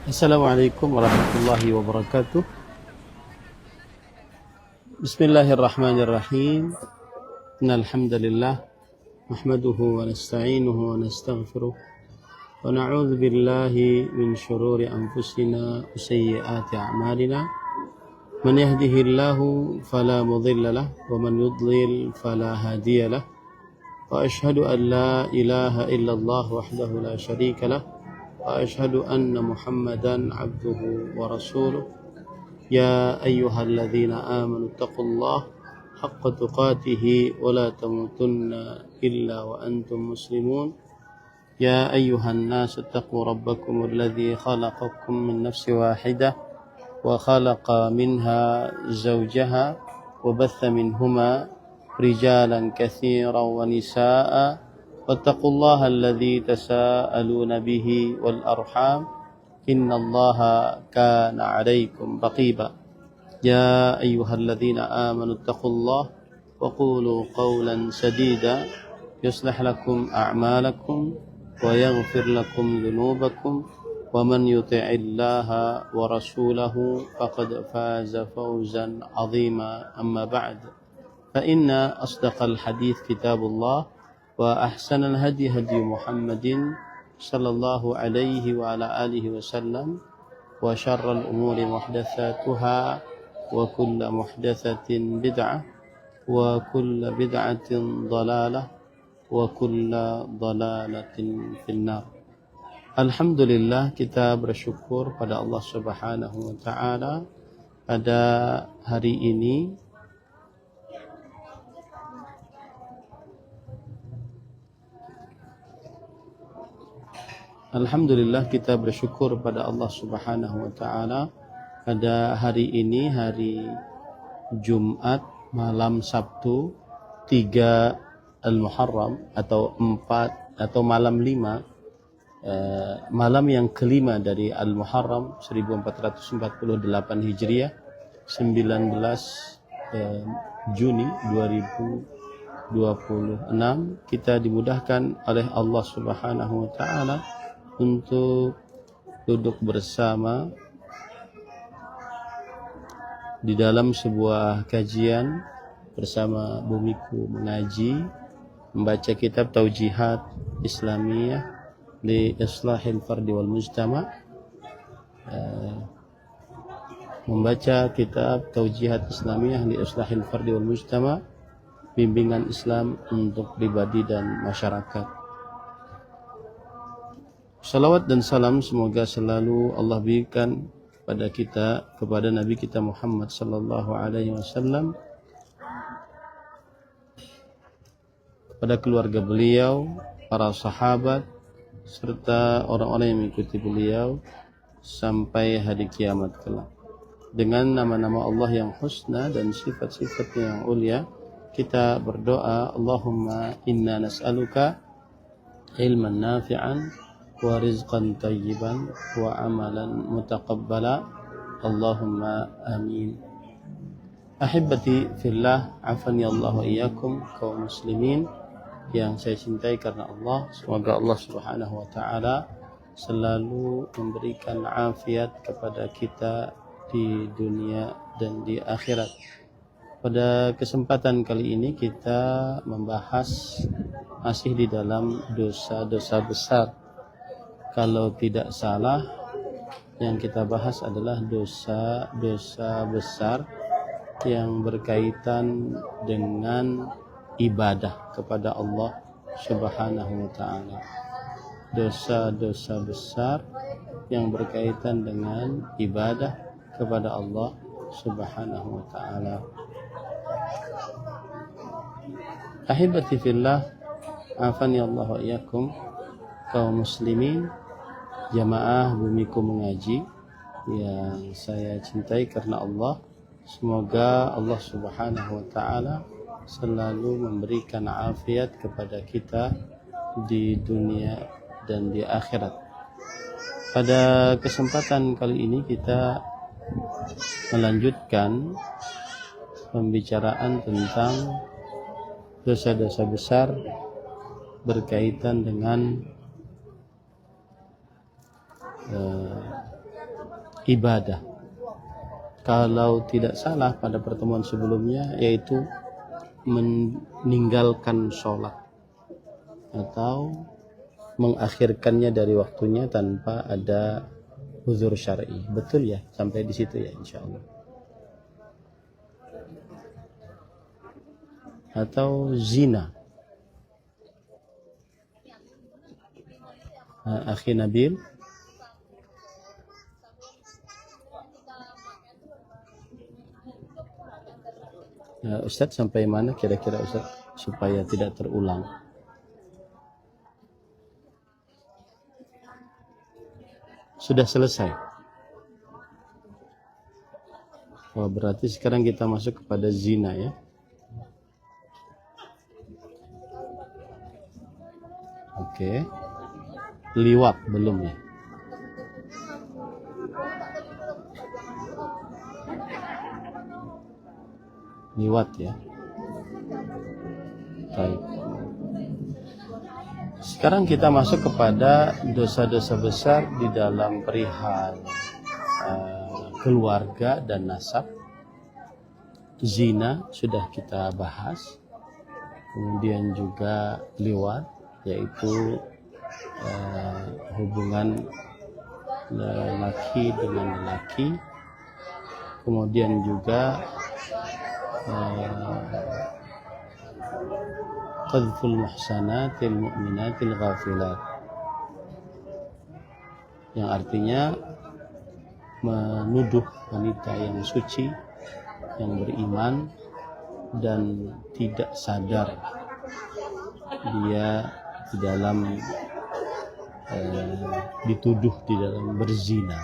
Assalamualaikum warahmatullahi wabarakatuh. Bismillahirrahmanirrahim. Innal hamdalillah nahmaduhu wa nasta'inuhu wa nastaghfiruh wa na'udzu billahi min shururi anfusina wa sayyiati a'malina. Man yahdihillahu fala mudilla lahu wa man yudlil fala hadiya lahu. Wa asyhadu an la ilaha illallah wahdahu la syarika lahu wa asyhadu anna Muhammadan abduhu wa rasuluh. Ya ayyuhalladzina amanu taqullaha haqqa tuqatih wa la tamutunna illa wa antum muslimun. Ya ayyuhan nas taqu rabbakum alladzi khalaqakum min nafsin wahidah wa khalaqa minha zawjaha wa batha minhuma rijalan katsiran wa nisaa'a wattaqullaha alladzi tasaaluna bihi wal arham innallaha kana 'alaikum raqiba. Ya ayyuhalladzina amanu taqullaha wa qulu qawlan sadida yuslih lakum a'malakum wa yaghfir lakum dhunubakum wa man yuti'illaha wa rasulahu faqad faza fawzan 'azima. Amma ba'd, fa inna asdaqal hadits kitabullah wa ahsanal hadi hadi Muhammadin sallallahu alaihi wa ala alihi wasallam wa syarral umuri muhdatsatuha wa kullu muhdatsatin bid'ah wa kullu bid'atin dhalalah wa kullu dhalalatin finnar. Alhamdulillah, kita bersyukur pada Allah Subhanahu wa taala pada hari ini Alhamdulillah, kita bersyukur pada Allah Subhanahu wa taala pada hari ini, hari Jumat malam Sabtu 3 Al-Muharram atau 4 atau malam 5, malam yang kelima dari Al-Muharram 1448 Hijriah, 19 Juni 2026. Kita dimudahkan oleh Allah Subhanahu wa taala untuk duduk bersama di dalam sebuah kajian bersama Bumiku mengaji, membaca kitab Taujihat Islamiyah li Islahil Fardi wal Mujtama, membaca kitab Taujihat Islamiyah li Islahil Fardi wal Mujtama, bimbingan Islam untuk pribadi dan masyarakat. Salawat dan salam semoga selalu Allah berikan kepada kita, kepada Nabi kita Muhammad sallallahu alaihi wasallam, kepada keluarga beliau, para sahabat, serta orang-orang yang mengikuti beliau sampai hari kiamat kelak. Dengan nama-nama Allah yang husna dan sifat-sifatnya yang ulia, kita berdoa, Allahumma inna nas'aluka ilman nafi'an wa rizqan tayyiban wa amalan mutaqabbala, Allahumma amin. Ahibati fillah, afani Allah wa iyyakum, kaum muslimin yang saya cintai karena Allah, semoga Allah Subhanahu wa taala selalu memberikan afiat kepada kita di dunia dan di akhirat. Pada kesempatan kali ini kita membahas masih di dalam dosa-dosa besar. Kalau tidak salah, yang kita bahas adalah dosa-dosa besar yang berkaitan dengan ibadah kepada Allah Subhanahu wa taala. Dosa-dosa besar yang berkaitan dengan ibadah kepada Allah Subhanahu wa taala. Ahibati fillah, afani Allah wa iyyakum, kaum muslimin, jamaah Bumiku mengaji yang saya cintai karena Allah, semoga Allah Subhanahu wa taala selalu memberikan afiat kepada kita di dunia dan di akhirat. Pada kesempatan kali ini kita melanjutkan pembicaraan tentang dosa-dosa besar berkaitan dengan ibadah. Kalau tidak salah pada pertemuan sebelumnya, yaitu meninggalkan sholat atau mengakhirkannya dari waktunya tanpa ada uzur syar'i. Betul ya, sampai di situ ya insya Allah. Atau zina. Akhi Nabil, Ustadz sampai mana kira-kira Ustadz supaya tidak terulang? Sudah selesai. Oh, berarti sekarang kita masuk kepada zina ya. Oke. Liwat belum ya? Liwat ya. Baik. Sekarang kita masuk kepada dosa-dosa besar di dalam perihal keluarga dan nasab. Zina sudah kita bahas. Kemudian juga liwat, yaitu hubungan lelaki dengan lelaki. Kemudian juga qadful muhsanatil mu'minatil ghafilat, yang artinya menuduh wanita yang suci, yang beriman dan tidak sadar dia di dalam dituduh di dalam berzina.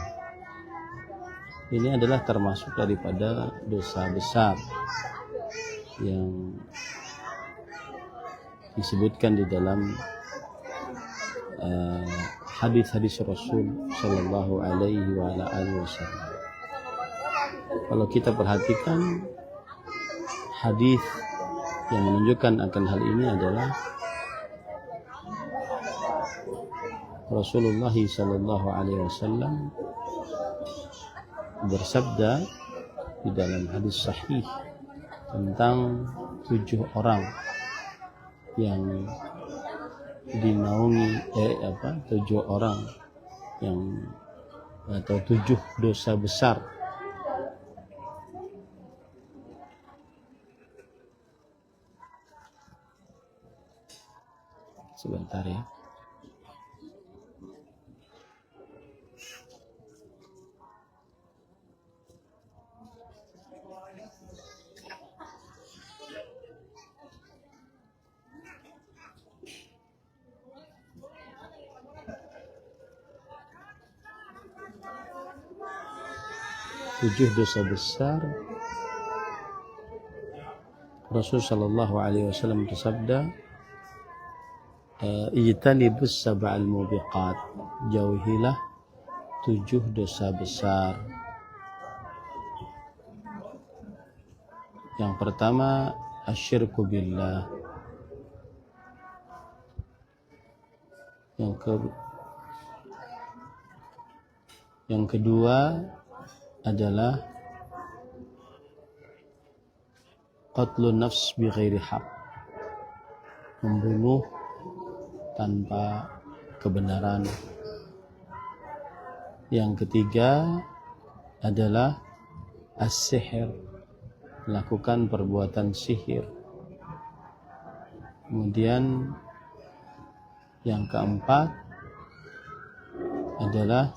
Ini adalah termasuk daripada dosa besar yang disebutkan di dalam hadis-hadis Rasul Shallallahu Alaihi Wasallam. Kalau kita perhatikan hadis yang menunjukkan akan hal ini adalah Rasulullah Shallallahu Alaihi Wasallam bersabda di dalam hadis sahih tentang 7 orang yang dinaungi 7 orang yang atau 7 dosa besar sebentar ya. Tujuh dosa besar. Rasul Shallallahu Alaihi Wasallam bersabda, ijtanibus sab'al mubiqat, jauhilah 7 dosa besar. Yang pertama asyirku billah, yang kedua adalah qatlun nafs bi ghairi haq, membunuh tanpa kebenaran. Yang ketiga adalah as-sihir, melakukan perbuatan sihir. Kemudian yang keempat adalah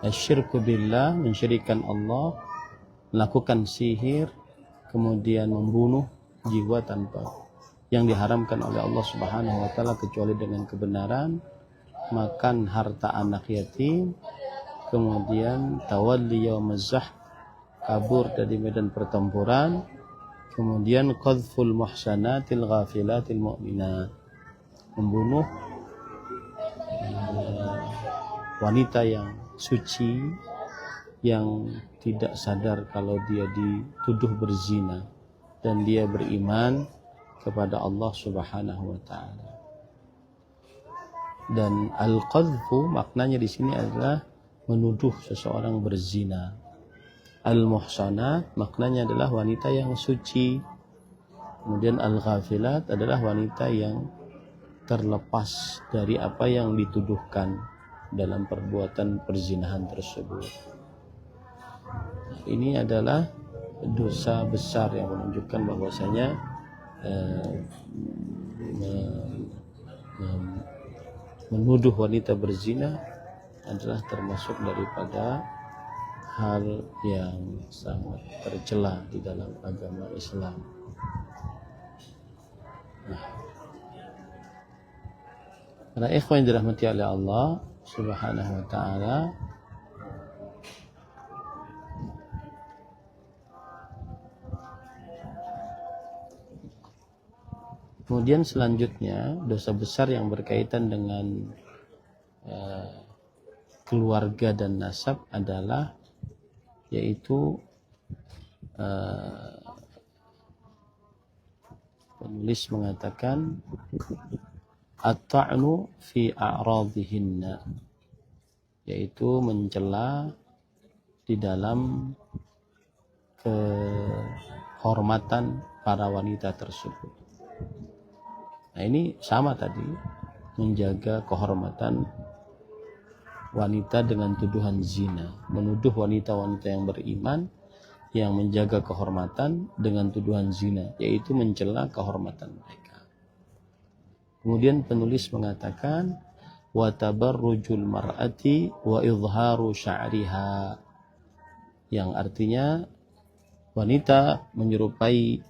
asyirku billah, mensyirikan Allah. melakukan sihir, kemudian membunuh jiwa tanpa yang diharamkan oleh Allah Subhanahu wa taala kecuali dengan kebenaran, makan harta anak yatim, kemudian tawalli yaumaz zahf, kabur dari medan pertempuran, kemudian qadhful muhsanatil ghafilatil mu'minat, membunuh wanita yang suci yang tidak sadar kalau dia dituduh berzina dan dia beriman kepada Allah Subhanahu wa taala. Dan al-qadhfu maknanya di sini adalah menuduh seseorang berzina. Al-muhsanat maknanya adalah wanita yang suci. Kemudian al-ghafilat adalah wanita yang terlepas dari apa yang dituduhkan dalam perbuatan perzinahan tersebut. Ini adalah dosa besar yang menunjukkan bahwasanya menuduh wanita berzina adalah termasuk daripada hal yang sangat tercela di dalam agama Islam. Para ikhwan yang dirahmati oleh Allah Subhanahu wa taala, kemudian selanjutnya dosa besar yang berkaitan dengan keluarga dan nasab adalah yaitu penulis mengatakan at-ta'nu fi a'radihinna, yaitu mencela di dalam kehormatan para wanita tersebut. Nah, ini sama tadi, menjaga kehormatan wanita dengan tuduhan zina, menuduh wanita-wanita yang beriman yang menjaga kehormatan dengan tuduhan zina, yaitu mencela kehormatan mereka. Kemudian penulis mengatakan wa tabarrujul mar'ati wa izharu sya'riha, yang artinya wanita menyerupai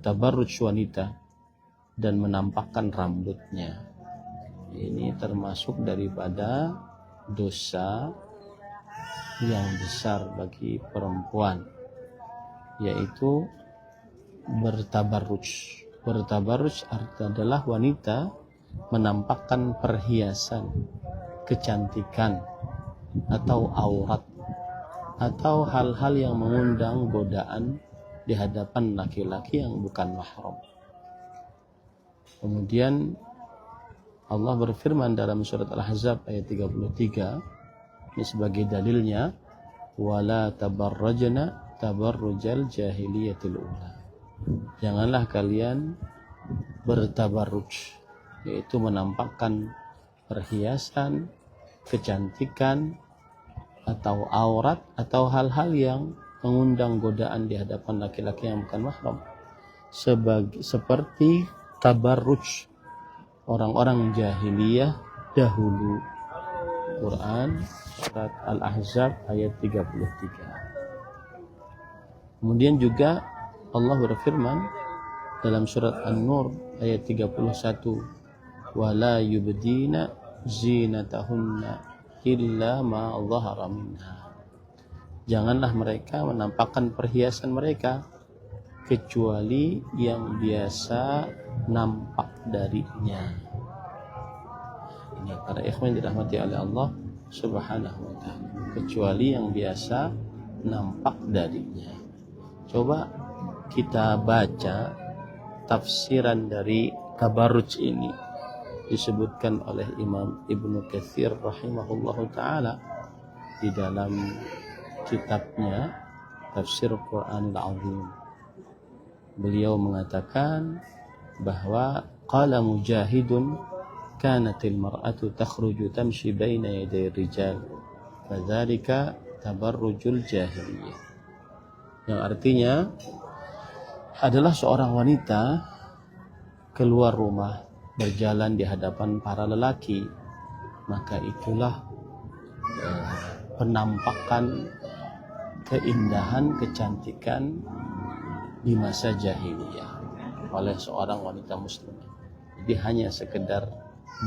tabarruj wanita dan menampakkan rambutnya. Ini termasuk daripada dosa yang besar bagi perempuan, yaitu bertabarruj. Bertabarruj adalah wanita menampakkan perhiasan, kecantikan, atau aurat, atau hal-hal yang mengundang godaan di hadapan laki-laki yang bukan mahram. Kemudian Allah berfirman dalam surat Al-Ahzab ayat 33, ini sebagai dalilnya, wala tabarrajna tabarrujal jahiliyatil ula. Janganlah kalian bertabarruj, yaitu menampakkan perhiasan, kecantikan, atau aurat, atau hal-hal yang mengundang godaan di hadapan laki-laki yang bukan mahram, seperti tabarruj orang-orang jahiliyah dahulu. Quran surat Al-Ahzab ayat 33. Kemudian juga Allah berfirman dalam surat An-Nur ayat 31, wala yubdina zinatahunna illa ma dhahara minha. Janganlah mereka menampakkan perhiasan mereka kecuali yang biasa nampak darinya. Ini para ikhwan dirahmati oleh Allah Subhanahu wa taala, kecuali yang biasa nampak darinya. Coba kita baca tafsiran dari tabarruj ini, disebutkan oleh Imam Ibnu Katsir rahimahullahu taala di dalam kitabnya Tafsir Quranil Azim. Beliau mengatakan bahwa qala Mujahidun kanatil mar'atu takhruju tamshi baina yaday rijal fadzalika tabarrujul jahiliyah, yang artinya adalah seorang wanita keluar rumah berjalan di hadapan para lelaki, maka itulah penampakan keindahan, kecantikan di masa jahiliyah oleh seorang wanita muslimah. Jadi hanya sekedar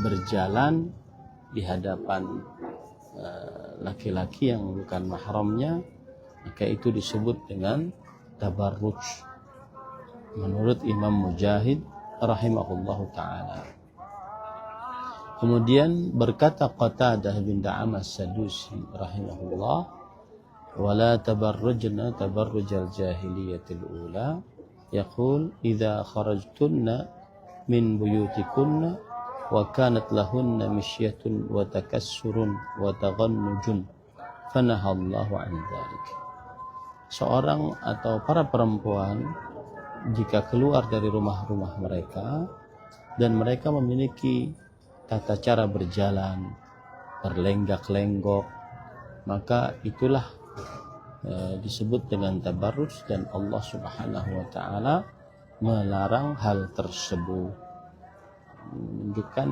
berjalan di hadapan laki-laki yang bukan mahramnya, maka itu disebut dengan tabarruj menurut Imam Mujahid rahimahullahu ta'ala. Kemudian berkata Qatadah bin Da'amah Sadusi rahimahullah, wala tabarrujna tabarrujal jahiliyatil ula, yaqul idza kharajtunna min buyutikunna wa kanat lahunna misyatun wa takassurun wa taghannujun fanahallahu an dzalik. Seorang atau para perempuan jika keluar dari rumah-rumah mereka dan mereka memiliki tata cara berjalan berlenggak-lenggok, maka itulah disebut dengan tabarruj, dan Allah Subhanahu wa taala melarang hal tersebut, menunjukkan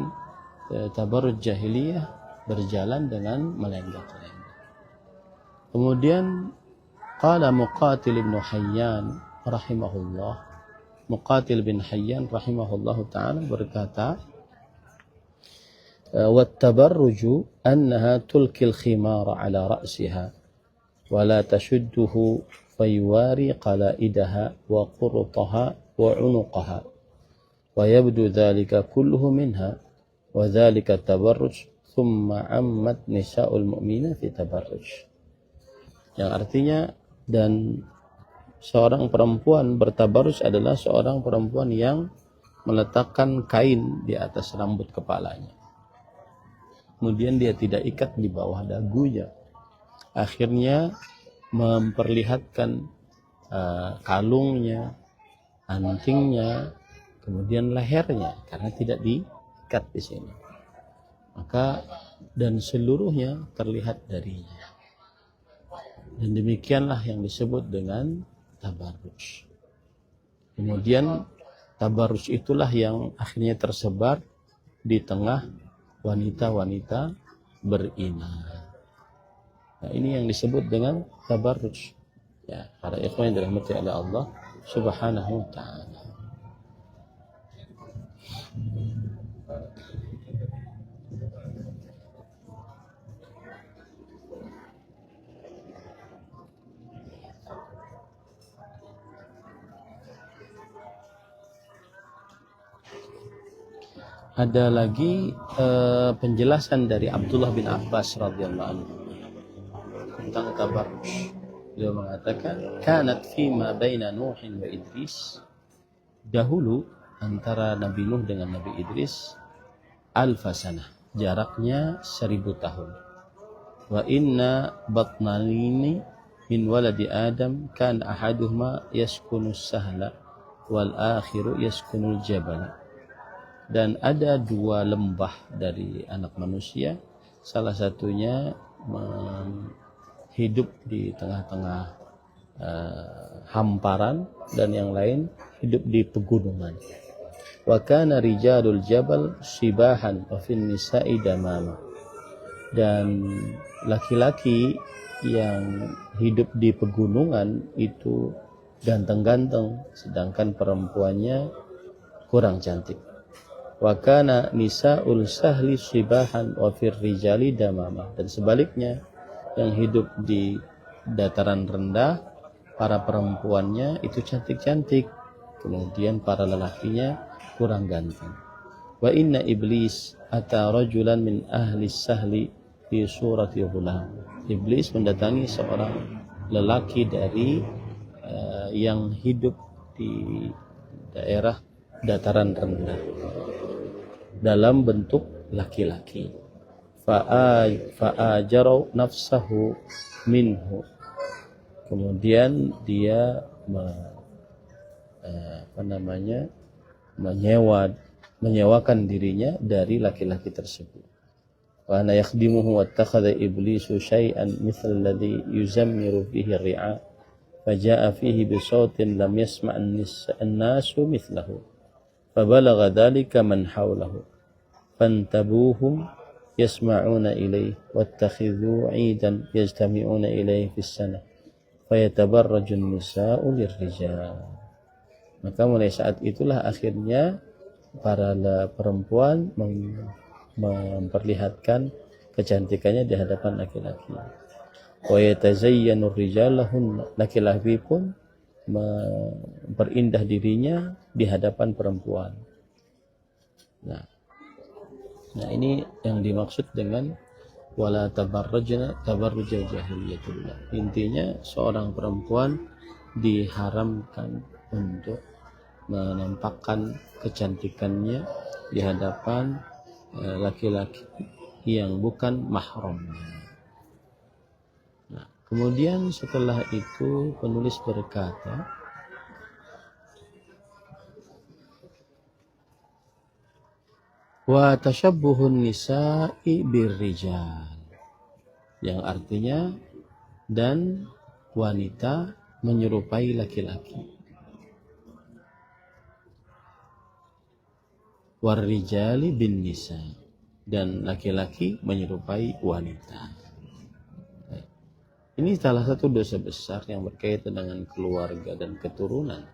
tabarruj jahiliyah berjalan dengan melenggak-lenggak. Kemudian qala Muqatil bin Hayyan rahimahullah, Muqatil bin Hayyan rahimahullahu taala berkata, wat tabarruju annaha tulkil khimara ala ra'siha wa la tashudduhu fayuwari qalaidaha wa qurtaha wa unuqaha wa yabdu dhalika kulluhu minha wa dhalika tabarruj thumma ammat nisa'ul mu'mina fi tabarruj. Yang artinya, dan seorang perempuan bertabarruj adalah seorang perempuan yang meletakkan kain di atas rambut kepalanya, kemudian dia tidak ikat di bawah dagunya, akhirnya memperlihatkan kalungnya, antingnya, kemudian lehernya karena tidak diikat di sini, maka dan seluruhnya terlihat darinya. Dan demikianlah yang disebut dengan tabarruj. Kemudian tabarruj itulah yang akhirnya tersebar di tengah wanita-wanita beriman. Nah, ini yang disebut dengan tabarruj. Ya, para ikhwan yang dirahmati oleh Allah Subhanahu wa taala. Ada lagi penjelasan dari Abdullah bin Abbas radhiyallahu anhu tentang tabarruj. Beliau mengatakan, kanat fima baina Nuhin wa Idris, dahulu antara Nabi Nuh dengan Nabi Idris alfasanah, jaraknya 1000 tahun. Wa inna batnalini min waladi Adam kan ahaduhuma yaskunu sahla wal akhiru yaskunu jabal. Dan ada 2 lembah dari anak manusia, salah satunya hidup di tengah-tengah hamparan dan yang lain hidup di pegunungan. Wa kana rijalul jabal sibahan wa fin nisa'i damama. Dan laki-laki yang hidup di pegunungan itu ganteng-ganteng, sedangkan perempuannya kurang cantik. Wa kana nisa'ul sahli sibahan wa fir rijali damama. Dan sebaliknya, yang hidup di dataran rendah, para perempuannya itu cantik-cantik, kemudian para lelakinya kurang ganteng. Wa inna iblis ata rajulan min ahli sahli fi surati ghulam. Iblis mendatangi seorang lelaki dari yang hidup di daerah dataran rendah dalam bentuk laki-laki. Fa'ajarau nafsahu minhu. Kemudian dia menyewakan dirinya dari laki-laki tersebut. Wa ana yakhdimuhu wattakhadha iblisu syai'an mithla alladhi yuzammiru fihi ar-ri'a faja'a fihi bisautin lam yasma' an-nasu mithlahu fabalagha dhalika man hawlahu fantabuhum yasma'una ilayhi wattakhidhu 'idan yajtami'una ilayhi fis sanah fayatabarrajun nisa'u lirrijal. Maka mulai saat itulah akhirnya para perempuan memperlihatkan kecantikannya di hadapan laki-laki. Wa yatazayyanu rijal lahun, laki-laki pun memperindah dirinya di hadapan perempuan. Nah ini yang dimaksud dengan wala tabarrajna tabarrujal jahiliyatullah. Intinya seorang perempuan diharamkan untuk menampakkan kecantikannya di hadapan laki-laki yang bukan mahramnya. Nah, kemudian setelah itu penulis berkata, wa tashabbuhun nisa'i birrijal, yang artinya dan wanita menyerupai laki-laki. Warrijali bin nisa, dan laki-laki menyerupai wanita. Ini salah satu dosa besar yang berkaitan dengan keluarga dan keturunan,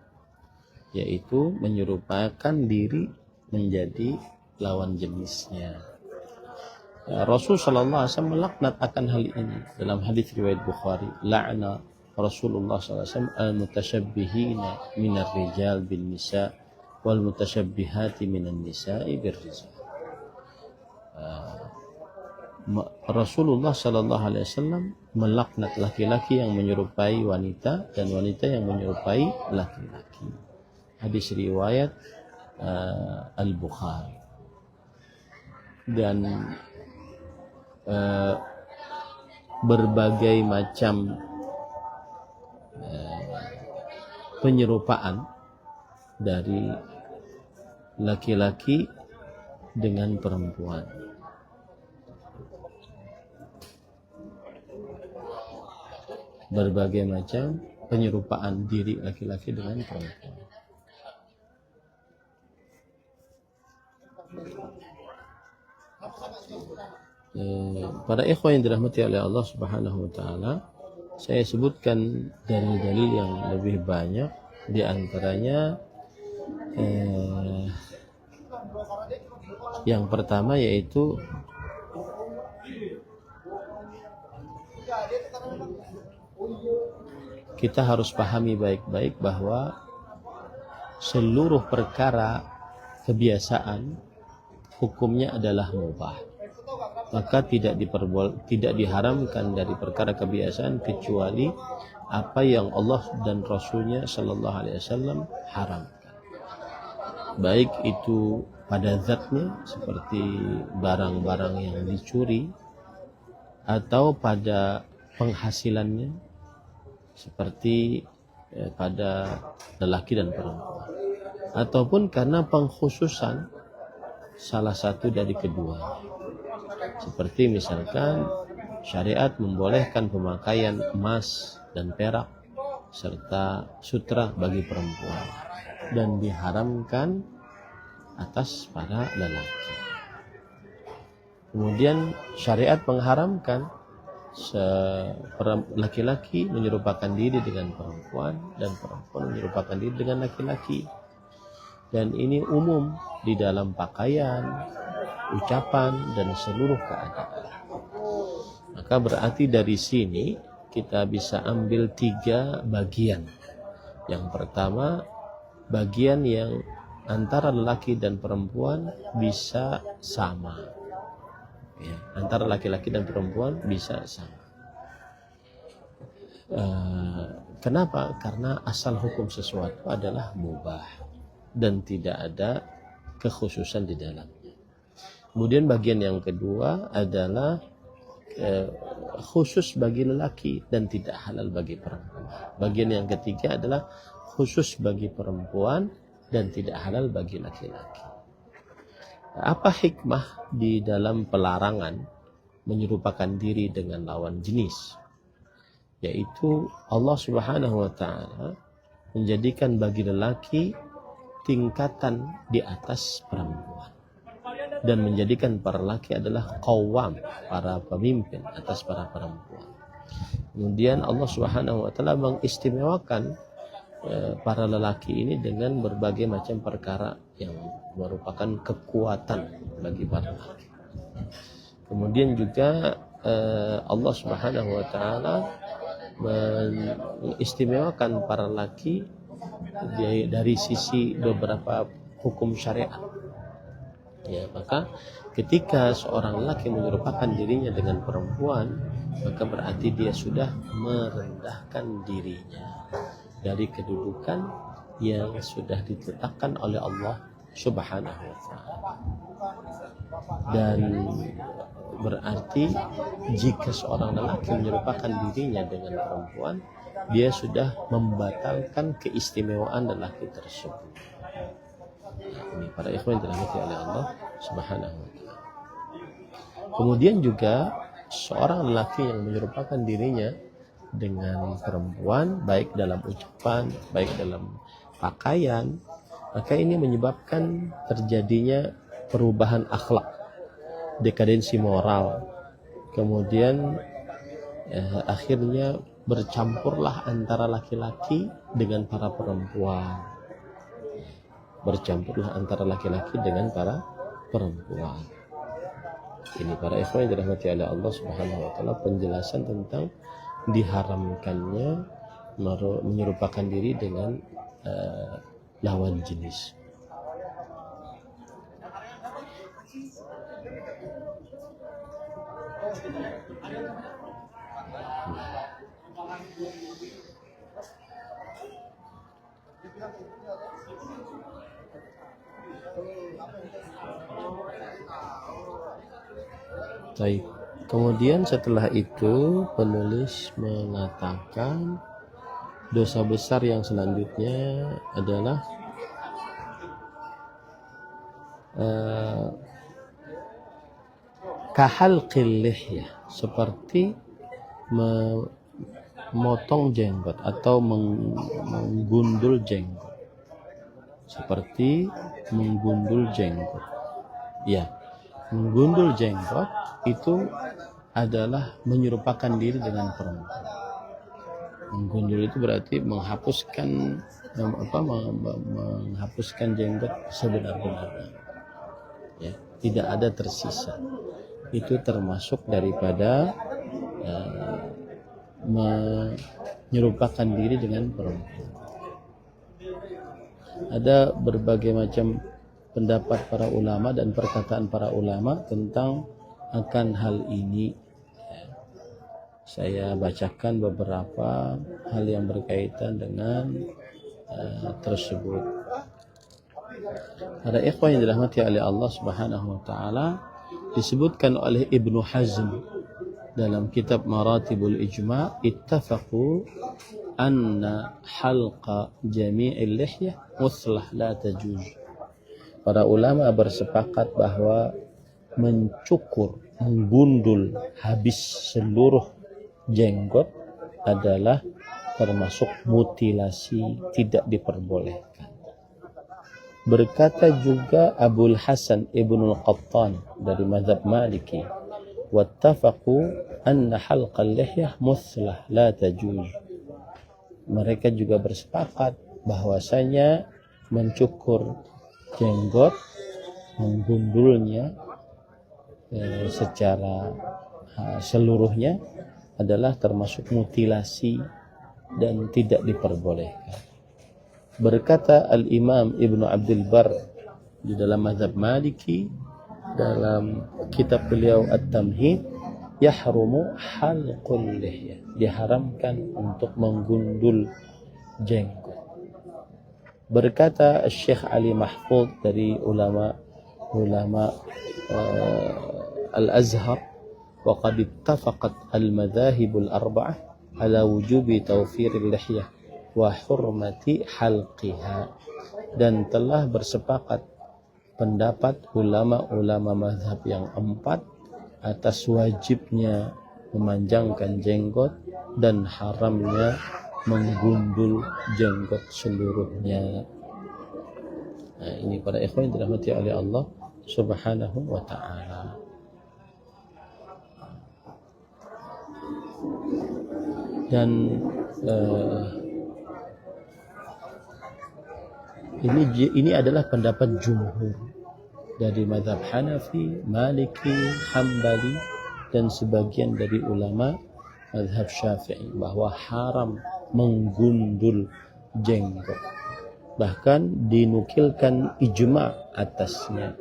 yaitu menyerupakan diri menjadi lawan jenisnya. Rasul sallallahu alaihi wasallam melaknat akan hal ini dalam hadis riwayat Bukhari, la'na Rasulullah sallallahu alaihi wasallam al-mutasyabbihina minar rijal bin nisa wal mutasyabbihati minan nisa'i birrijal. Rasulullah sallallahu alaihi wasallam melaknat laki-laki yang menyerupai wanita dan wanita yang menyerupai laki-laki. Hadis riwayat Al-Bukhari. Dan berbagai macam penyerupaan dari laki-laki dengan perempuan. Berbagai macam penyerupaan diri laki-laki dengan perempuan. Para ikhwan yang dirahmati oleh Allah Subhanahu wa taala, saya sebutkan dalil-dalil yang lebih banyak, di antaranya yang pertama yaitu kita harus pahami baik-baik bahwa seluruh perkara kebiasaan hukumnya adalah mubah. Maka tidak diharamkan dari perkara kebiasaan kecuali apa yang Allah dan Rasulnya Sallallahu Alaihi Wasallam haramkan. Baik itu pada zatnya seperti barang-barang yang dicuri, atau pada penghasilannya seperti pada lelaki dan perempuan, ataupun karena pengkhususan salah satu dari kedua. Seperti misalkan syariat membolehkan pemakaian emas dan perak serta sutra bagi perempuan dan diharamkan atas para lelaki. Kemudian syariat mengharamkan laki-laki menyerupakan diri dengan perempuan dan perempuan menyerupakan diri dengan laki-laki. Dan ini umum di dalam pakaian, ucapan, dan seluruh keadaan. Maka berarti dari sini kita bisa ambil 3 bagian. Yang pertama, bagian yang antara laki dan perempuan bisa sama. Ya, antara laki-laki dan perempuan bisa sama. Kenapa? Karena asal hukum sesuatu adalah mubah dan tidak ada kekhususan di dalamnya. Kemudian bagian yang kedua adalah khusus bagi lelaki dan tidak halal bagi perempuan. Bagian yang ketiga adalah khusus bagi perempuan dan tidak halal bagi laki-laki. Apa hikmah di dalam pelarangan menyerupakan diri dengan lawan jenis? Yaitu Allah Subhanahu wa taala menjadikan bagi lelaki tingkatan di atas perempuan dan menjadikan para lelaki adalah qawwam, para pemimpin atas para perempuan. Kemudian Allah Subhanahu wa taala mengistimewakan para lelaki ini dengan berbagai macam perkara yang merupakan kekuatan bagi para lelaki. Kemudian juga Allah Subhanahu wa taala mengistimewakan para lelaki dari sisi beberapa hukum syariat. Ya, maka ketika seorang lelaki menyerupakan dirinya dengan perempuan, maka berarti dia sudah merendahkan dirinya dari kedudukan yang sudah ditetapkan oleh Allah Subhanahu wa taala. Dan berarti jika seorang lelaki menyerupakan dirinya dengan perempuan, dia sudah membatalkan keistimewaan lelaki tersebut. Ini para ikhwan yang dirahmati oleh Allah Subhanahu wa taala. Kemudian juga seorang lelaki yang menyerupakan dirinya dengan perempuan, baik dalam ucapan, baik dalam pakaian, maka ini menyebabkan terjadinya perubahan akhlak, dekadensi moral. Kemudian akhirnya bercampurlah antara laki-laki dengan para perempuan. Bercampurlah antara laki-laki dengan para perempuan. Ini para ikhwan yang dirahmati oleh Allah Subhanahu wa taala, penjelasan tentang diharamkannya menyerupakan diri dengan lawan jenis. Baik. Kemudian setelah itu penulis mengatakan dosa besar yang selanjutnya adalah kahalqil lihyah, seperti memotong jenggot atau menggundul jenggot. Seperti menggundul jenggot. Ya, menggundul jenggot itu adalah menyerupakan diri dengan perempuan. Menggundul itu berarti menghapuskan menghapuskan jenggot sebenar-benarnya. Ya, tidak ada tersisa. Itu termasuk daripada menyerupakan diri dengan perempuan. Ada berbagai macam pendapat para ulama dan perkataan para ulama tentang akan hal ini. Saya bacakan beberapa hal yang berkaitan dengan tersebut. Para ikhwan yang dirahmati oleh Allah Subhanahu wa taala, disebutkan oleh Ibnu Hazm dalam kitab Maratibul Ijma', ittafaqu anna halqa jami'il lihyah muslah la tajuz. Para ulama bersepakat bahwa mencukur, menggundul habis seluruh jenggot adalah termasuk mutilasi, tidak diperbolehkan. Berkata juga Abul Hasan Ibnul Qattan dari mazhab Maliki, wattafaqu anna halqal lihyah muslah la tajuz. Mereka juga bersepakat bahwasanya mencukur jenggot, menggundulnya secara seluruhnya adalah termasuk mutilasi dan tidak diperbolehkan. Berkata Al-Imam Ibnu Abdul Bar di dalam mazhab Maliki dalam kitab beliau At-Tamhid, yahrumu halqul lihyah, diharamkan untuk menggundul jenggot. Berkata Syekh Ali Mahfud dari ulama Al-Azhar, wa qad ittafaqat al-madhahibul arba'ah ala wujubi tawfiril lihyah wa hurmati halqiha, dan telah bersepakat pendapat ulama-ulama mazhab yang empat atas wajibnya memanjangkan jenggot dan haramnya menggundul jenggot seluruhnya. Nah, ini para ikhwan yang dirahmati oleh Allah Subhanahu wa ta'ala. Dan ini adalah pendapat jumhur dari mazhab Hanafi, Maliki, Hambali, dan sebagian dari ulama mazhab Syafi'i bahwa haram menggundul jenggot. Bahkan dinukilkan ijma' atasnya,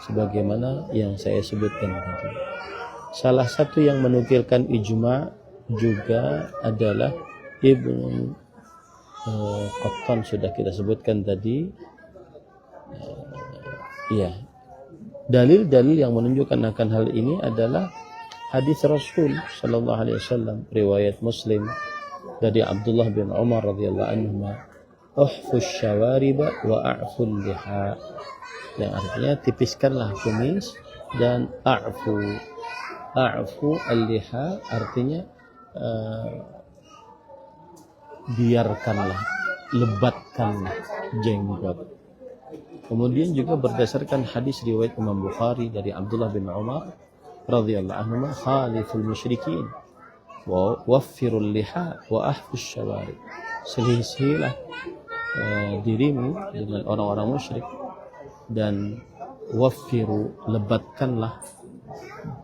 sebagaimana yang saya sebutkan tadi. Salah satu yang menukilkan ijma' juga adalah Ibnu Qattan, sudah kita sebutkan tadi. Iya. Dalil-dalil yang menunjukkan akan hal ini adalah hadis Rasul sallallahu alaihi wasallam riwayat Muslim dari Abdullah bin Umar radhiyallahu anhu, "Uhfus syawarib wa a'ful liha." Yang artinya tipiskanlah kumis dan a'fu al-liha artinya biarkanlah, lebatkanlah jenggot. Kemudian juga berdasarkan hadis riwayat Imam Bukhari dari Abdullah bin Umar radhiyallahu anhu, "Khaliful musyrikin wa waffirul liha wa ahfus syawarib." Selisihilah dirimu dengan orang-orang musyrik dan waffiru, lebatkanlah,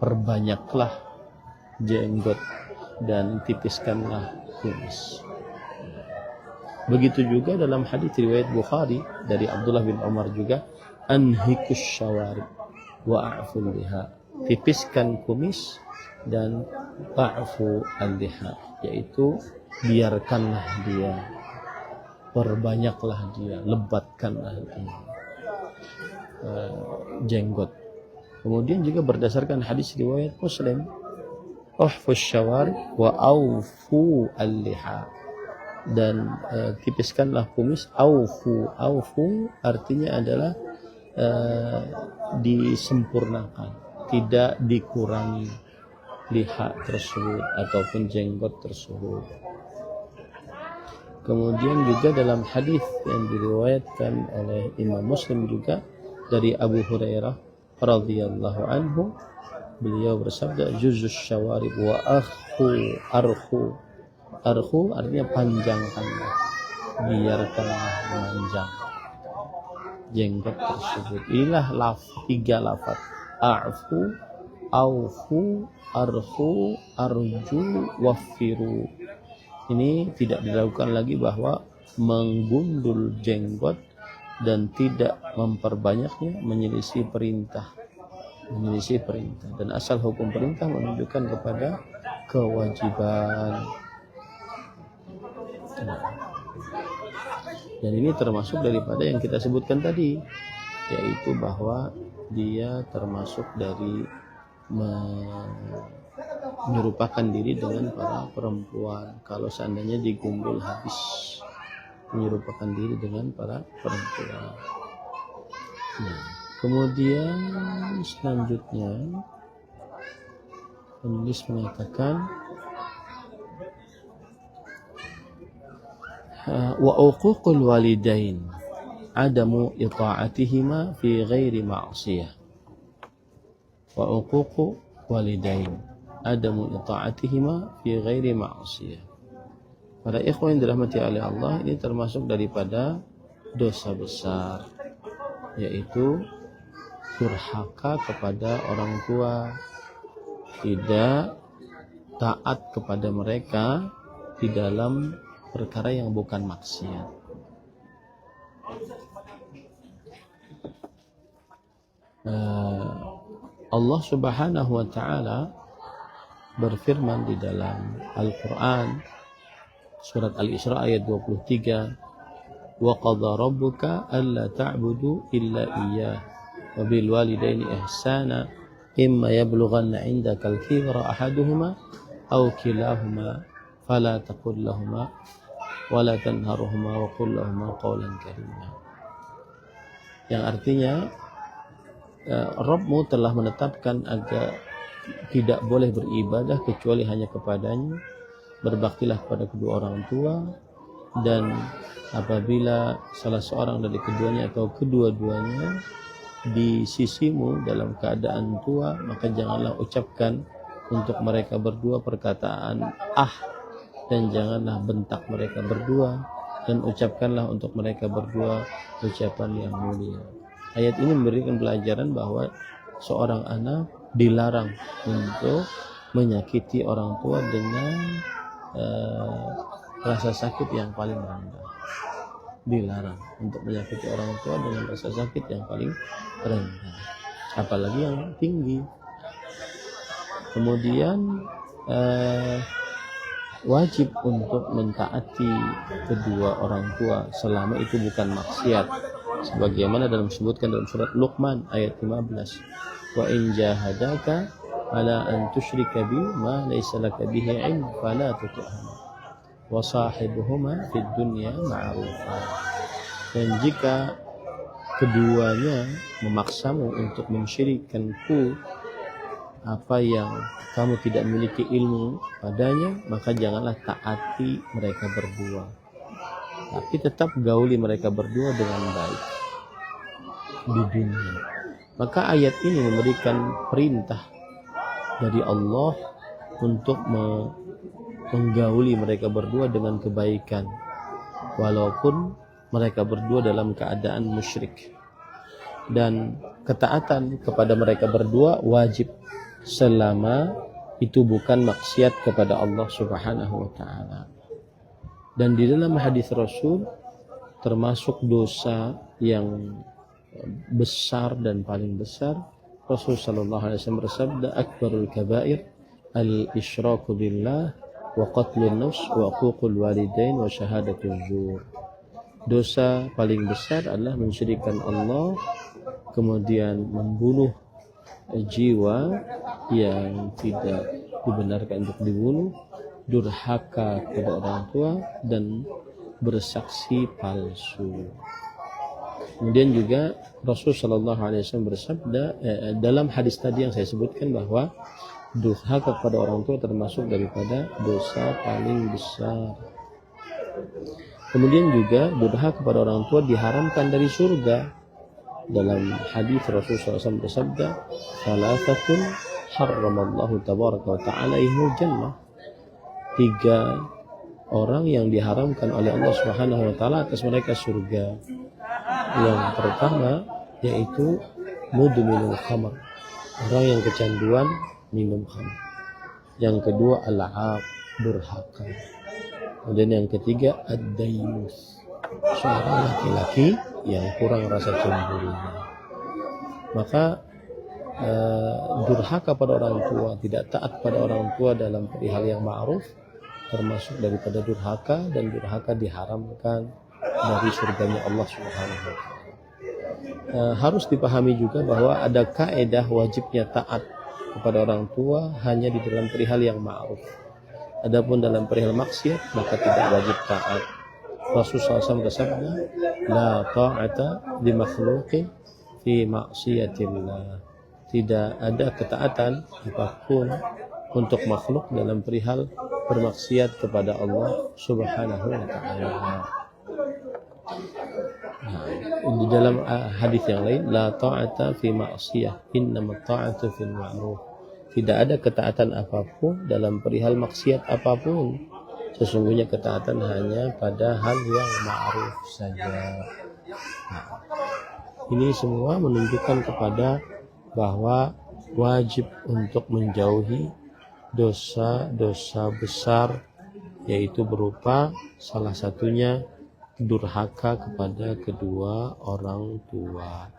perbanyaklah jenggot dan tipiskanlah kumis. Begitu juga dalam hadis riwayat Bukhari dari Abdullah bin Umar juga, "Anhikus syawarib wa a'ful liha." Tipiskan kumis dan ta'fu al-liha, yaitu biarkanlah dia, perbanyaklah dia, lebatkanlah dia jenggot. Kemudian juga berdasarkan hadis riwayat Muslim, "Uhfus syawarib wa awfu al-liha." Dan tipiskanlah kumis. Awfu artinya adalah disempurnakan, tidak dikurangi liha tersebut ataupun jenggot tersebut. Kemudian juga dalam hadis yang diriwayatkan oleh Imam Muslim juga dari Abu Hurairah radhiyallahu anhu, beliau bersabda, "Juzus syawarib wa arhu artinya panjangkanlah, biarkanlah panjang jenggot tersebut." Inilah tiga lafaz, a'fu, aufu, arhu, arju, waffiru. Ini tidak dilakukan lagi bahwa menggundul jenggot dan tidak memperbanyaknya menyelisih perintah. Dan asal hukum perintah menunjukkan kepada kewajiban. Dan ini termasuk daripada yang kita sebutkan tadi, yaitu bahwa dia termasuk dari menyerupakan diri dengan para perempuan. Kalau seandainya digundul habis, menyerupakan diri dengan para perempuan. Nah, kemudian selanjutnya penulis mengatakan, wa uququl walidain adamu ita'atihima fi ghairi ma'siyah. Wa uququ walidain adamu ita'atihima fi ghairi ma'siyah. Para ikhwan yang dirahmati oleh Allah, ini termasuk daripada dosa besar, yaitu durhaka kepada orang tua, tidak taat kepada mereka di dalam perkara yang bukan maksiat. Allah Subhanahu wa ta'ala berfirman di dalam Al-Quran surat Al-Isra ayat 23, "Wa qadha rabbuka alla ta'budu illa iyyah wa bil walidaini ihsana imma yablughanna 'indaka al-kibra ahaduhuma aw kilahuma fala taqul lahumā wa la tanharhumā wa qul lahumā qawlan karīmā." Yang artinya Rabbmu telah menetapkan agar tidak boleh beribadah kecuali hanya kepadanya, berbaktilah kepada kedua orang tua, dan apabila salah seorang dari keduanya atau kedua-duanya di sisimu dalam keadaan tua, maka janganlah ucapkan untuk mereka berdua perkataan dan janganlah bentak mereka berdua, dan ucapkanlah untuk mereka berdua ucapan yang mulia. Ayat ini memberikan pelajaran bahwa seorang anak dilarang untuk menyakiti orang tua dengan rasa sakit yang paling rendah. Dilarang untuk menyakiti orang tua dengan rasa sakit yang paling rendah, apalagi yang tinggi. Kemudian wajib untuk mentaati kedua orang tua selama itu bukan maksiat, sebagaimana disebutkan dalam surat Luqman ayat 15, wa in jahadaka ala an tusyrika bi ma laysa laka bihi ilm fala tuti'huma wa sahibuhuma fid dunya ma'rufa. Dan jika keduanya memaksamu untuk mensyirikkanku apa yang kamu tidak memiliki ilmu padanya, maka janganlah taati mereka berdua, tapi tetap gauli mereka berdua dengan baik di dunia. Maka ayat ini memberikan perintah dari Allah untuk menggauli mereka berdua dengan kebaikan, walaupun mereka berdua dalam keadaan musyrik. Dan ketaatan kepada mereka berdua wajib selama itu bukan maksiat kepada Allah Subhanahu wa taala. Dan di dalam hadis Rasul termasuk dosa yang besar dan paling besar, Rasul sallallahu alaihi wasallam bersabda, akbarul kabair al-isyraku billah wa qatlun nafs wa uququl walidain wa syahadatul zur. Dosa paling besar adalah mensyirikkan Allah, kemudian membunuh jiwa yang tidak dibenarkan untuk dibunuh, durhaka kepada orang tua, dan bersaksi palsu. Kemudian juga Rasul Shallallahu Alaihi Wasallam bersabda dalam hadis tadi yang saya sebutkan bahwa durhaka kepada orang tua termasuk daripada dosa paling besar. Kemudian juga durhaka kepada orang tua diharamkan dari surga. Dalam hadis Rasulullah SAW bersabda, "Salasatun harramallahu tabaraka wa ta'ala ihmul jannah." 3 orang yang diharamkan oleh Allah Subhanahu wa taala atas mereka surga. Yang pertama yaitu mudminul khamr, orang yang kecanduan minum khamr. Yang kedua al-'aq, durhaka. Kemudian yang ketiga ad-dainus, seorang laki-laki yang kurang rasa cemburu. Maka durhaka pada orang tua, tidak taat pada orang tua dalam perihal yang ma'ruf termasuk daripada durhaka, dan durhaka diharamkan dari surganya Allah Subhanahu wa taala. Harus dipahami juga bahwa ada kaedah wajibnya taat kepada orang tua hanya di dalam perihal yang ma'ruf. Adapun dalam perihal maksiat maka tidak wajib taat. Rasulullah SAW bersabda, la ta'ata li makhluqin fi maksiatillah. Tidak ada ketaatan apapun untuk makhluk dalam perihal bermaksiat kepada Allah Subhanahu wa taala. Di dalam hadis yang lain, la ta'ata fi ma'siyah, innamat ta'atu fil ma'ruf. Tidak ada ketaatan apapun dalam perihal maksiat apapun. Sesungguhnya ketaatan hanya pada hal yang ma'ruf saja. Ini semua menunjukkan kepada bahwa wajib untuk menjauhi dosa-dosa besar, yaitu berupa salah satunya durhaka kepada kedua orang tua.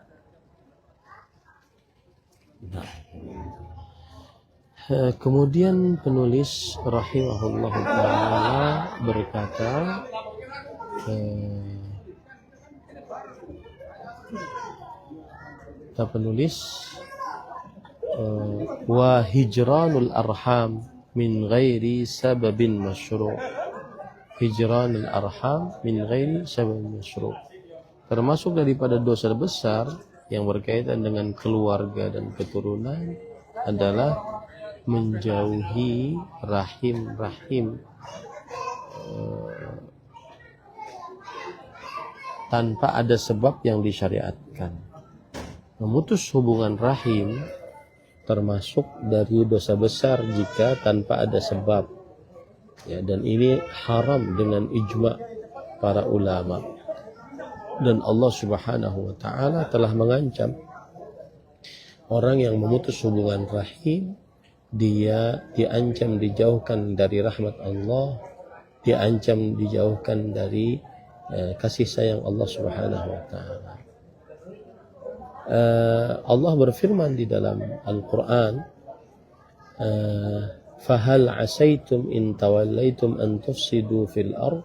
Kemudian penulis rahimahullah ta'ala berkata, penulis wa hijranul arham min ghairi sababin masyru'. Hijranul arham min ghairi sababin masyru', termasuk daripada dosa besar yang berkaitan dengan keluarga dan keturunan adalah menjauhi rahim-rahim tanpa ada sebab yang disyariatkan. Memutus hubungan rahim termasuk dari dosa besar jika tanpa ada sebab. Ya, dan ini haram dengan ijma' para ulama. Dan Allah Subhanahu wa taala telah mengancam orang yang memutus hubungan rahim, dia diancam dijauhkan dari rahmat Allah, diancam dijauhkan dari kasih sayang Allah Subhanahu wa taala. Allah berfirman di dalam Al-Qur'an, fahal asaitum in tawallaitum an tufsidu fil ard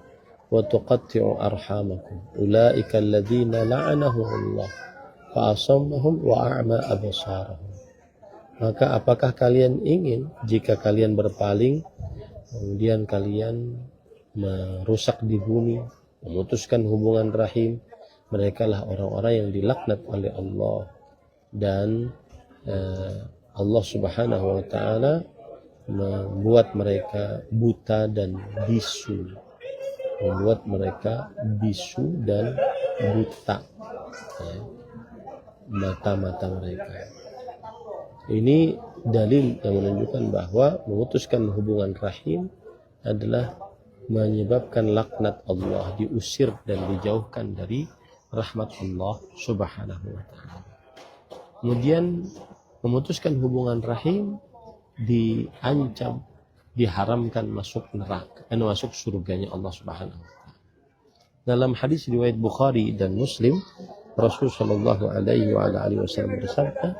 wa tuqatti'u arhamakum ulaika alladhina la'anahumullah fa asammahum wa a'ma absarahum. Maka apakah kalian ingin jika kalian berpaling kemudian kalian merusak di bumi, memutuskan hubungan rahim? Mereka lah orang-orang yang dilaknat oleh Allah, dan Allah Subhanahu wa taala membuat mereka buta dan bisu, membuat mereka bisu dan buta, ya, mata-mata mereka. Ini dalil yang menunjukkan bahwa memutuskan hubungan rahim adalah menyebabkan laknat Allah, diusir dan dijauhkan dari rahmat Allah Subhanahu wa taala. Kemudian memutuskan hubungan rahim diancam, diharamkan masuk neraka, masuk surganya Allah Subhanahu wa taala. Dalam hadis riwayat Bukhari dan Muslim, Rasul sallallahu alaihi wa alihi wasallam bersabda,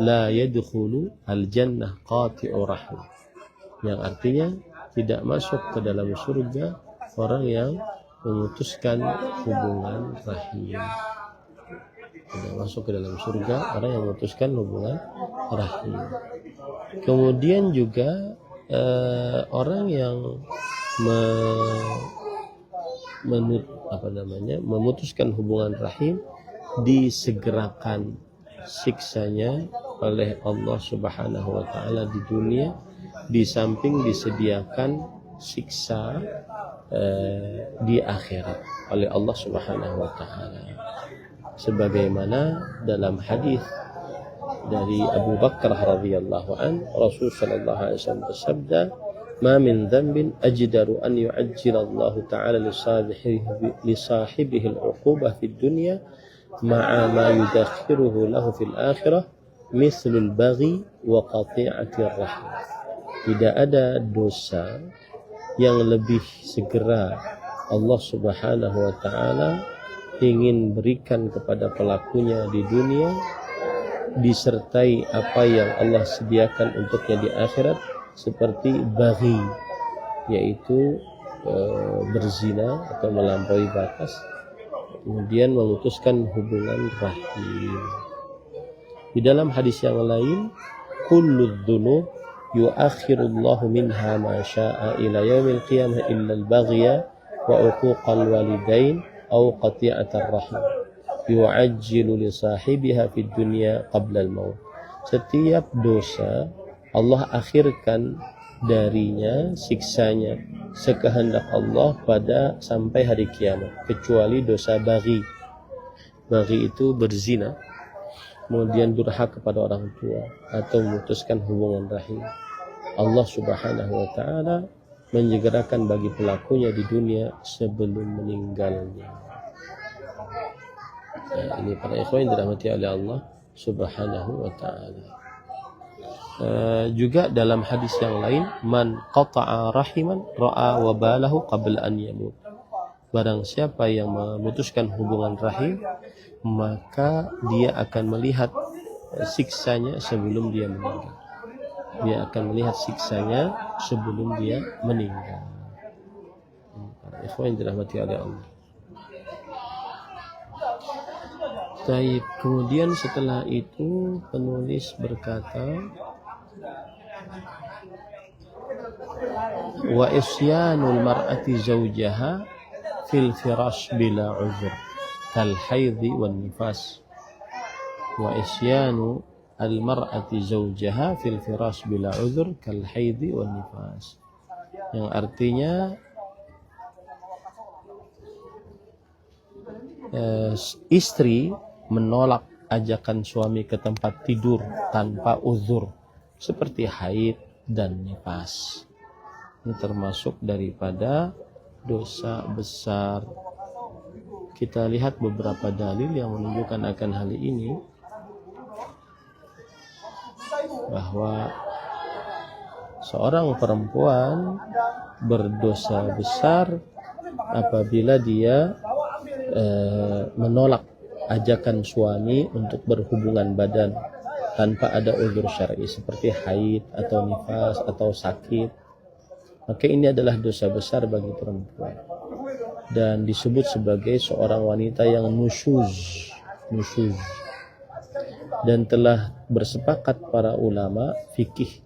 la yadkhulu al-jannah qati'u rahim. Yang artinya tidak masuk ke dalam surga orang yang memutuskan hubungan rahim. Tidak masuk ke dalam surga orang yang memutuskan hubungan rahim. Kemudian juga orang yang memutuskan hubungan rahim disegerakan siksanya oleh Allah Subhanahu wa taala di dunia, di samping disediakan siksa di akhirat oleh Allah Subhanahu wa taala. Sebagaimana dalam hadis dari Abu Bakar radhiyallahu an, Rasul sallallahu alaihi wasallam bersabda, "Ma min dhanbin ajdaru an yu'ajjila Allah ta'ala li sahibihi al-'uqubah fid dunya ma'a ma yudakhiruhu lahu fil akhirah mithlul baghi wa qati'atir rahim." Tidak ada dosa yang lebih segera Allah Subhanahu wa taala ingin berikan kepada pelakunya di dunia disertai apa yang Allah sediakan untuknya di akhirat, seperti baghi, yaitu berzina atau melampaui batas, kemudian memutuskan hubungan rahim. Di dalam hadis yang lain, kullu dzunub yuakhirullahu minha ma syaa ila yaumil qiyamah illa al-baghya wa uquqal walidain aw qati'atar rahim yu'ajjilu li sahibiha fid dunya qabla al-maut. Setiap dosa Allah akhirkan darinya siksanya sekehendak Allah pada sampai hari kiamat, kecuali dosa baghi. Baghi itu berzina, kemudian durhaka kepada orang tua atau memutuskan hubungan rahim. Allah Subhanahu wa taala menyegerakan bagi pelakunya di dunia sebelum meninggalnya. Ini para ikhwan yang dirahmati oleh Allah Subhanahu wa taala. Juga dalam hadis yang lain, man qata'a rahiman ra'a wabalahu qabla an yamut. Barang siapa yang memutuskan hubungan rahim, maka dia akan melihat siksanya sebelum dia meninggal. Dia akan melihat siksanya sebelum dia meninggal. Para ikhwan yang dirahmati oleh Allah. Baik, kemudian setelah itu penulis berkata, wa isyanul mar'ati zawjaha fil firash bila uzur kal haidhi wan nifas. Wa isyanu al mar'ati zawjaha fil firash bila uzur kal haidhi wan nifas. Yang artinya istri menolak ajakan suami ke tempat tidur tanpa uzur seperti haid dan nifas. Ini termasuk daripada dosa besar. Kita lihat beberapa dalil yang menunjukkan akan hal ini, bahwa seorang perempuan berdosa besar apabila dia menolak ajakan suami untuk berhubungan badan tanpa ada uzur syar'i seperti haid atau nifas atau sakit. Maka ini adalah dosa besar bagi perempuan dan disebut sebagai seorang wanita yang nusyuz. Dan telah bersepakat para ulama fikih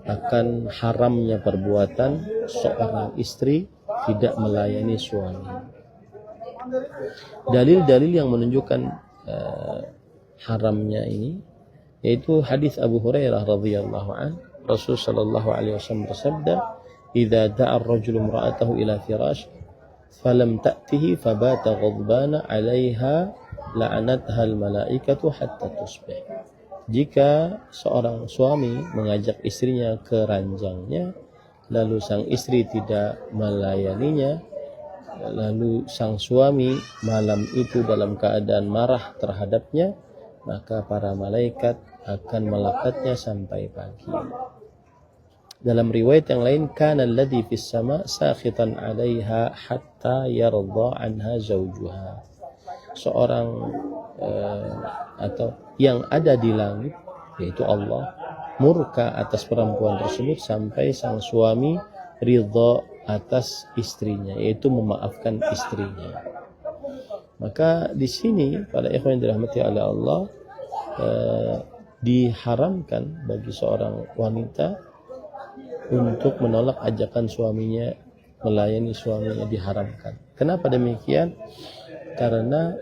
akan haramnya perbuatan seorang istri tidak melayani suami. Dalil-dalil yang menunjukkan haramnya ini yaitu hadis Abu Hurairah radhiyallahu an, Rasul sallallahu alaihi wasallam bersabda, "Idza da'a ar-rajulu imra'atahu ila firash falam ta'tihi fabata ghadbana 'alaiha la'anatha al-malaikatu hatta tusbih." Jika seorang suami mengajak istrinya ke ranjangnya, lalu sang istri tidak melayaninya, lalu sang suami malam itu dalam keadaan marah terhadapnya, maka para malaikat akan melakatnya sampai pagi. Dalam riwayat yang lain, kana alladhi fis sama sakhitan 'alaiha hatta yarda 'anha zawjuha. Seorang atau yang ada di langit, yaitu Allah, murka atas perempuan tersebut sampai sang suami ridha atas istrinya, yaitu memaafkan istrinya. Maka di sini pada ikhwan yang dirahmati oleh Allah, diharamkan bagi seorang wanita untuk menolak ajakan suaminya, melayani suaminya, diharamkan. Kenapa demikian? Karena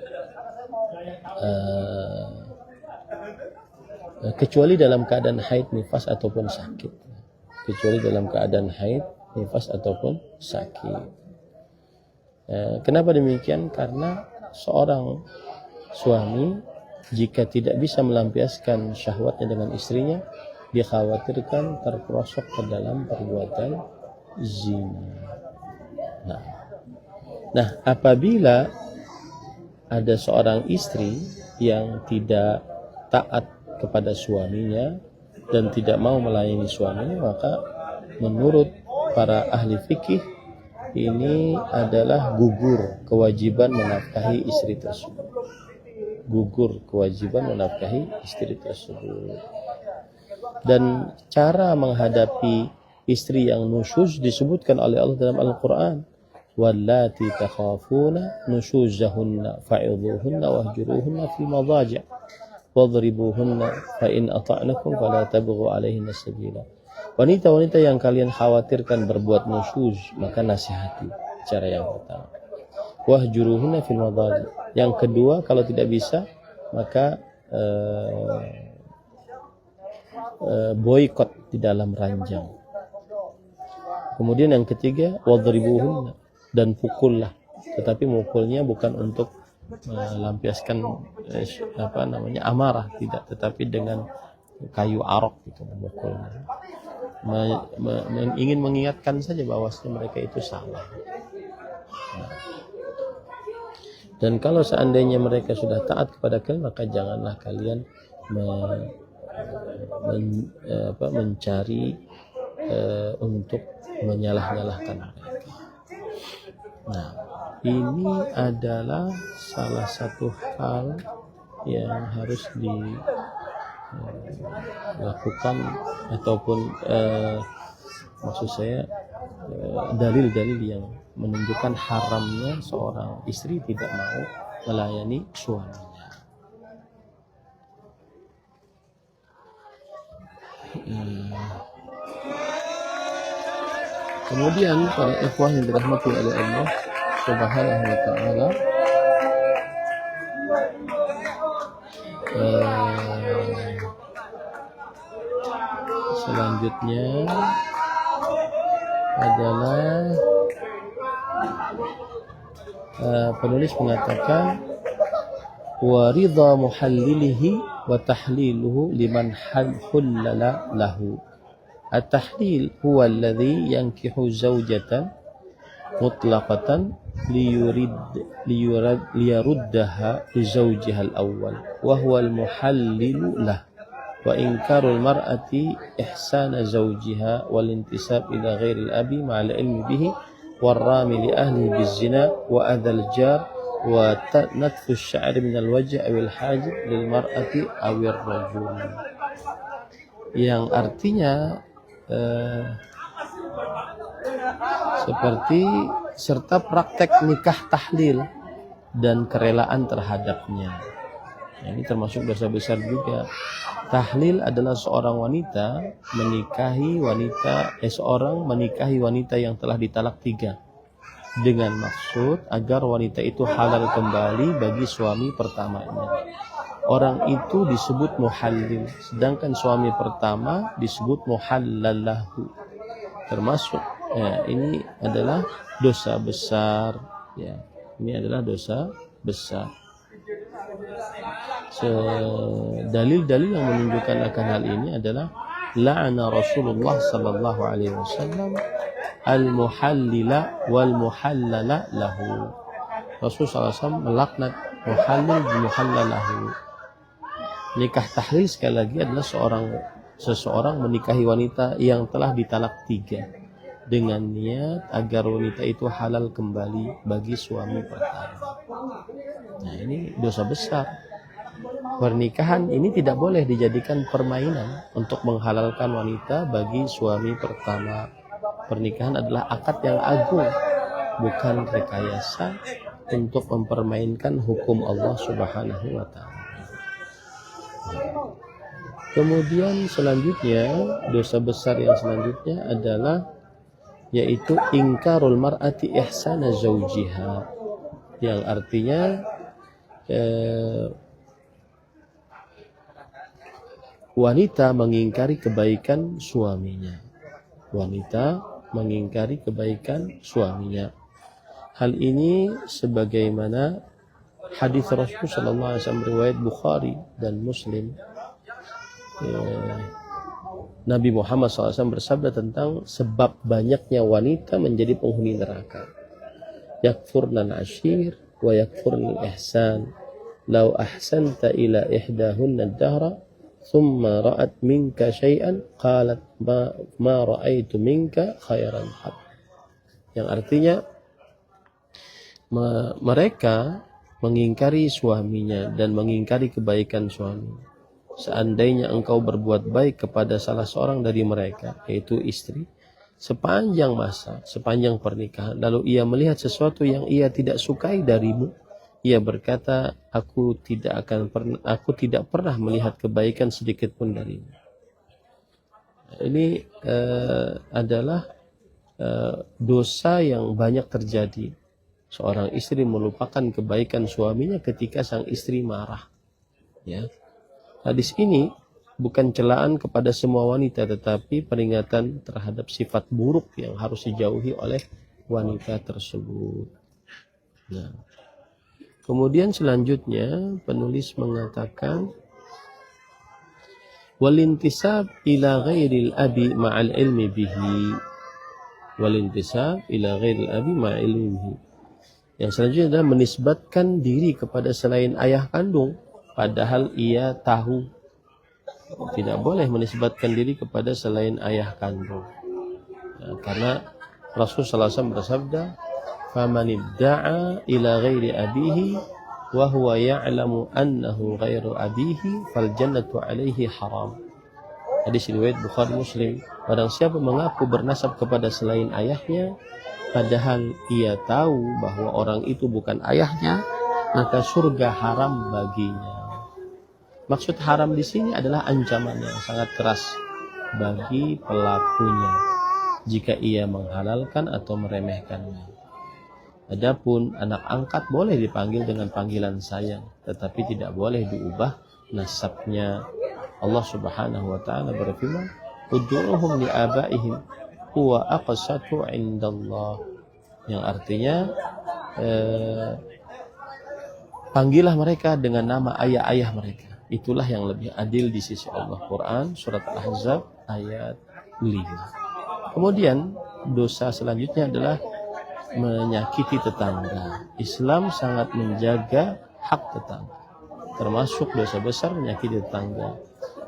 kecuali dalam keadaan haid, nifas ataupun sakit. Kecuali dalam keadaan haid, nifas ataupun sakit. Kenapa demikian? Karena seorang suami jika tidak bisa melampiaskan syahwatnya dengan istrinya, dikhawatirkan terperosok ke dalam perbuatan zina. Nah, apabila ada seorang istri yang tidak taat kepada suaminya dan tidak mau melayani suaminya, maka menurut para ahli fikih ini adalah gugur kewajiban menafkahi istri tersebut. Gugur kewajiban menafkahi istri tersebut. Dan cara menghadapi istri yang nusyuz disebutkan oleh Allah dalam Al-Quran. Wallati takhafuna nusyuzahunna fa'idhuhunna wahjuruhunna fil madaji' wadribuhunna fa in ata'nakum fala tabghu 'alaihinna sabila. Wanita-wanita yang kalian khawatirkan berbuat nusyuz, maka nasihati, cara yang pertama. Wahjuruhunna fil madaji'. Yang kedua, kalau tidak bisa, maka boikot di dalam ranjang. Kemudian yang ketiga, wadribuhunna, dan pukullah, tetapi mukulnya bukan untuk melampiaskan amarah, tidak, tetapi dengan kayu arok itu memukulnya, ingin mengingatkan saja bahwasanya mereka itu salah. Dan kalau seandainya mereka sudah taat kepada kalian, maka janganlah kalian mencari untuk menyalah-nyalahkan mereka. Nah, ini adalah salah satu hal yang harus dilakukan ataupun maksud saya dalil-dalil yang menunjukkan haramnya seorang istri tidak mau melayani suaminya. Kemudian para ikhwah yang dirahmati oleh Allah Subhanahu wa ta'ala, selanjutnya adalah penulis mengatakan wa ridha muhallilihi wa tahliluhu liman halala lahu. At-tahlil huwa alladhi yankihu zawjatan mutlaqatan liyaruddaha li zawjiha al-awwal wa huwa al-muhallilu lah wa inkarul mar'ati ihsana zawjiha wal intisab ila ghairil abi ma'al ilmi bihi warrami li ahli bizina wa adhal jar wa natfu asy-sya'ri min al-wajh aw al-hajib lil mar'ati aw ar-rajul, yang artinya seperti serta praktek nikah tahlil dan kerelaan terhadapnya. Ini termasuk dosa besar juga. Tahlil adalah seorang menikahi wanita yang telah ditalak 3 dengan maksud agar wanita itu halal kembali bagi suami pertamanya. Orang itu disebut muhallil, sedangkan suami pertama disebut muhallalahu. Termasuk ini adalah dosa besar, ya. Ini adalah dosa besar. Dalil-dalil yang menunjukkan akan hal ini adalah la'ana Rasulullah sallallahu alaihi wasallam al-muhallila wal muhallala lahu. Rasulullah SAW melaknat muhallil dan muhallalahu. Nikah tahlil sekali lagi adalah seseorang menikahi wanita yang telah ditalak 3 dengan niat agar wanita itu halal kembali bagi suami pertama. Nah, ini dosa besar. Pernikahan ini tidak boleh dijadikan permainan untuk menghalalkan wanita bagi suami pertama. Pernikahan adalah akad yang agung, bukan rekayasa untuk mempermainkan hukum Allah Subhanahu wa Ta'ala. Kemudian selanjutnya, dosa besar yang selanjutnya adalah yaitu ingkarul mar'ati ihsana zawjiha, yang artinya wanita mengingkari kebaikan suaminya. Hal ini sebagaimana hadis Rasul sallallahu alaihi wasallam riwayat Bukhari dan Muslim. Nabi Muhammad SAW bersabda tentang sebab banyaknya wanita menjadi penghuni neraka. Yakfurnal ashir wa yakfurnal ihsan. Lau ahsanta ila ihdahunna ad-dahra thumma ra'at minka syai'an qalat ma ra'aitu minka khairan qat. Yang artinya mereka mengingkari suaminya dan mengingkari kebaikan suami. Seandainya engkau berbuat baik kepada salah seorang dari mereka, yaitu istri, sepanjang pernikahan, lalu ia melihat sesuatu yang ia tidak sukai darimu, ia berkata, aku tidak pernah melihat kebaikan sedikit pun darimu. Ini adalah dosa yang banyak terjadi. Seorang istri melupakan kebaikan suaminya ketika sang istri marah. Ya. Hadis ini bukan celaan kepada semua wanita, tetapi peringatan terhadap sifat buruk yang harus dijauhi oleh wanita tersebut. Nah, kemudian selanjutnya penulis mengatakan walintisab ila ghairil abi ma'al ilmi bihi. Walintisab ila ghairil abi ma'al ilmi bihi. Yang selanjutnya adalah menisbatkan diri kepada selain ayah kandung padahal ia tahu. Tidak boleh menisbatkan diri kepada selain ayah kandung. Ya, karena Rasulullah SAW bersabda, "Faman idda'a ila ghairi abihi wa huwa ya'lamu annahu ghairu abihi fal jannatu 'alaihi haram." Hadis riwayat Bukhari Muslim. Barang siapa mengaku bernasab kepada selain ayahnya padahal ia tahu bahwa orang itu bukan ayahnya, maka surga haram baginya. Maksud haram di sini adalah ancaman yang sangat keras bagi pelakunya jika ia menghalalkan atau meremehkannya. Adapun anak angkat boleh dipanggil dengan panggilan sayang, tetapi tidak boleh diubah nasabnya. Allah Subhanahu wa taala berfirman, "Ud'uuhum li'abaihim huwa aqsatu 'indallah." Yang artinya panggillah mereka dengan nama ayah-ayah mereka. Itulah yang lebih adil di sisi Allah. Quran surat Al-Ahzab ayat Kemudian dosa selanjutnya adalah menyakiti tetangga. Islam sangat menjaga hak tetangga, termasuk dosa besar menyakiti tetangga.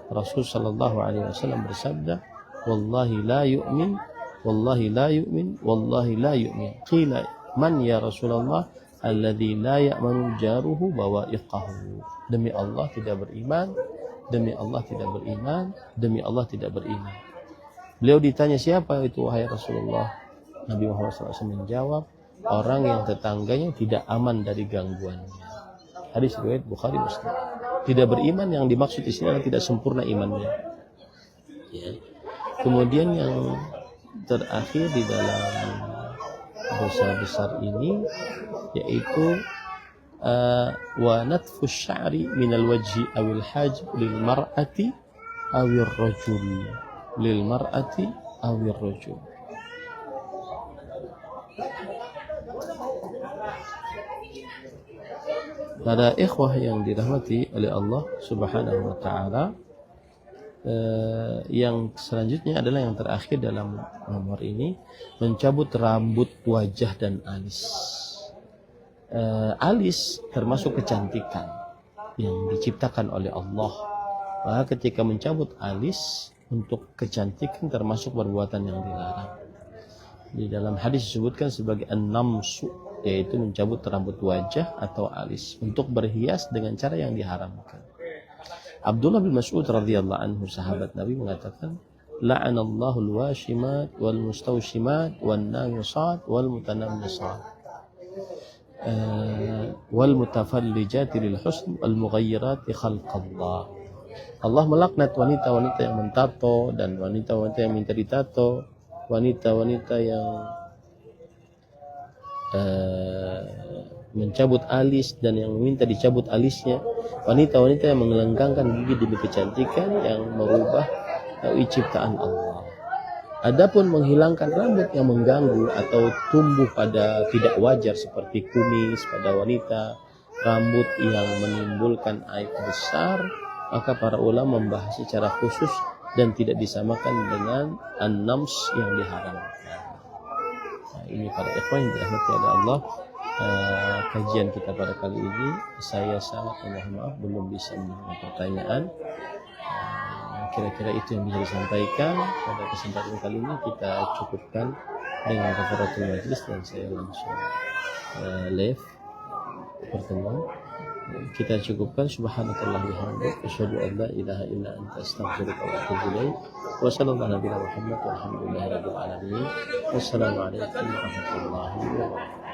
Rasul sallallahu alaihi wasallam bersabda, "Wallahi la yu'min, wallahi la yu'min, wallahi la yu'min." Qila, "Man ya Rasulullah?" Alladzi la ya'manu jaruhu bawa'iqahu. Demi Allah tidak beriman, demi Allah tidak beriman, demi Allah tidak beriman. Beliau ditanya, siapa itu wahai Rasulullah? Nabi Muhammad SAW menjawab, orang yang tetangganya tidak aman dari gangguannya. Hadis riwayat Bukhari Muslim. Tidak beriman yang dimaksud di sini adalah tidak sempurna imannya. Ya. Kemudian yang terakhir di dalam dosa besar ini yaitu wa natfu sya'ri minal wajhi awil hajb lil mar'ati awir rajul lil mar'ati awir rajul. Para ikhwah yang dirahmati oleh Allah Subhanahu wa taala, yang selanjutnya adalah yang terakhir dalam nomor ini, mencabut rambut wajah dan alis. Alis termasuk kecantikan yang diciptakan oleh Allah. Maka ketika mencabut alis untuk kecantikan termasuk perbuatan yang dilarang. Di dalam hadis disebutkan sebagai an-namsu, yaitu mencabut rambut wajah atau alis untuk berhias dengan cara yang diharamkan. Abdullah bin Mas'ud radhiyallahu anhu, sahabat Nabi, mengatakan, la'anallahu al-washimat wal mustawshimat wan namisat wal mutanammisat wal mutafallijati lil husn wal mughayyirati khalqallah. Allah melaknat wanita-wanita yang mentato dan wanita-wanita yang minta ditato, wanita-wanita yang mencabut alis dan yang meminta dicabut alisnya, wanita-wanita yang menggelengkangkan gigi demi kecantikan yang merubah ciptaan Allah. Adapun menghilangkan rambut yang mengganggu atau tumbuh pada tidak wajar seperti kumis pada wanita, rambut yang menimbulkan aib besar, maka para ulama membahas secara khusus dan tidak disamakan dengan an-nams yang diharamkan. Nah, ini para ikhwan yang dirahmati oleh Allah. Kajian kita pada kali ini, saya sangat mohon maaf belum bisa menjawab pertanyaan. Kira-kira itu yang bisa disampaikan pada kesempatan kali ini. Kita cukupkan dengan kafaratul majlis dan saya langsung live pertemuan. Kita cukupkan. Subhanakallah bihamdik, asyhadu an la ilaha illa anta, astaghfiruka wa atubu ilaik. Wa sallallahu ala nabiyina Muhammad walhamdulillahirabbil alamin. Wassalamualaikum warahmatullahi wabarakatuh.